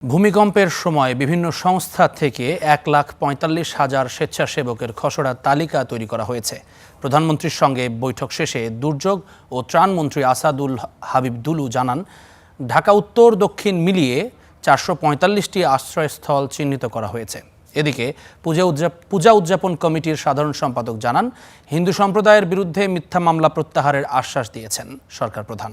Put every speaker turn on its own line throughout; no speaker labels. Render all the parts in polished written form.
ভূমিকম্পের সময় বিভিন্ন সংস্থা থেকে 1,45,000 স্বেচ্ছাসেবকের খসড়া তালিকা তৈরি করা হয়েছে। প্রধানমন্ত্রীর সঙ্গে বৈঠক শেষে দুর্যোগ ও ত্রাণমন্ত্রী আসাদুল হাবিব দুলু জানান, ঢাকা উত্তর দক্ষিণ মিলিয়ে 445টি আশ্রয়স্থল চিহ্নিত করা হয়েছে। এদিকে পূজা উদযাপন কমিটির সাধারণ সম্পাদক জানান, হিন্দু সম্প্রদায়ের বিরুদ্ধে মিথ্যা মামলা প্রত্যাহারের আশ্বাস দিয়েছেন সরকার প্রধান।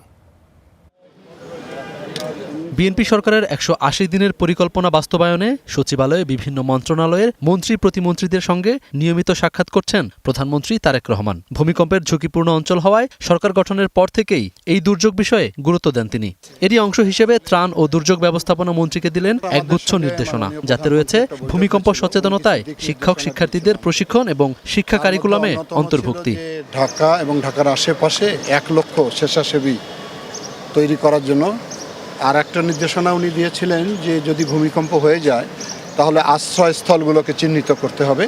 বিএনপি সরকারের 180 দিনের পরিকল্পনা বাস্তবায়নে সচিবালয়ে বিভিন্ন মন্ত্রণালয়ের মন্ত্রী প্রতিমন্ত্রীদের সঙ্গে নিয়মিত সাক্ষাৎ করছেন প্রধানমন্ত্রী তারেক রহমান। ভূমিকম্পের ঝুঁকিপূর্ণ অঞ্চল হওয়ায় সরকার গঠনের পর থেকেই এই দুর্যোগ বিষয়ে গুরুত্ব দেন তিনি। এরই অংশ হিসেবে ত্রাণ ও দুর্যোগ ব্যবস্থাপনা মন্ত্রীকে দিলেন একগুচ্ছ নির্দেশনা, যাতে রয়েছে ভূমিকম্প সচেতনতায় শিক্ষক শিক্ষার্থীদের প্রশিক্ষণ এবং শিক্ষা কারিকুলামে অন্তর্ভুক্তি।
ঢাকা এবং ঢাকার আশেপাশে 1 লক্ষ স্বেচ্ছাসেবী তৈরি করার জন্য আর একটা নির্দেশনা উনি দিয়েছিলেন যে যদি ভূমিকম্প হয়ে যায় তাহলে আশ্রয়স্থলগুলোকে চিহ্নিত করতে হবে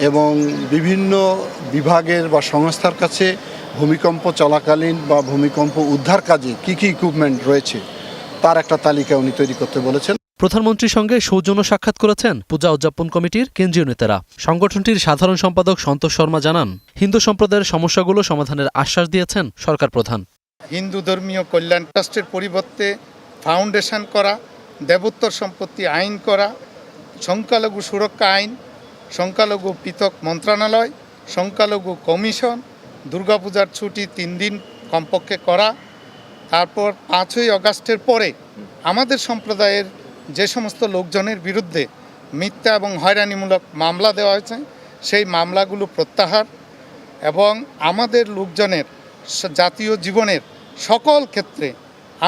এবং বিভিন্ন বিভাগের বা সংস্থার কাছে ভূমিকম্প চলাকালীন বা ভূমিকম্প উদ্ধার কাজে কী কী ইকুইপমেন্ট রয়েছে তার একটা তালিকা উনি তৈরি করতে বলেছেন।
প্রধানমন্ত্রীর সঙ্গে সৌজন্য সাক্ষাৎ করেছেন পূজা উদযাপন কমিটির কেন্দ্রীয় নেতারা। সংগঠনটির সাধারণ সম্পাদক সন্তোষ শর্মা জানান, হিন্দু সম্প্রদায়ের সমস্যাগুলো সমাধানের আশ্বাস দিয়েছেন সরকার প্রধান।
হিন্দু ধর্মীয় কল্যাণ ট্রাস্টের পরিবর্তে ফাউন্ডেশন করা, দেবোত্তর সম্পত্তি আইন করা, সংখ্যালঘু সুরক্ষা আইন, সংখ্যালঘু পৃথক মন্ত্রণালয়, সংখ্যালঘু কমিশন, দুর্গাপূজার ছুটি 3 দিন কমপক্ষে করা, তারপর 5ই আগস্টের পরে আমাদের সম্প্রদায়ের যে সমস্ত লোকজনের বিরুদ্ধে মিথ্যা এবং হয়রানিমূলক মামলা দেওয়া হয়েছে সেই মামলাগুলো প্রত্যাহার এবং আমাদের লোকজনের জাতীয় জীবনের সকল ক্ষেত্রে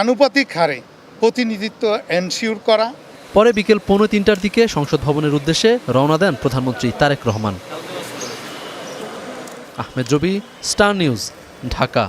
আনুপাতিক হারে প্রতিনিধিত্ব এনশিওর করা।
পরে বিকেল 2:45টার দিকে সংসদ ভবনের উদ্দেশ্যে রওনা দেন প্রধানমন্ত্রী তারেক রহমান। আহমেদ রবি, স্টার নিউজ, ঢাকা।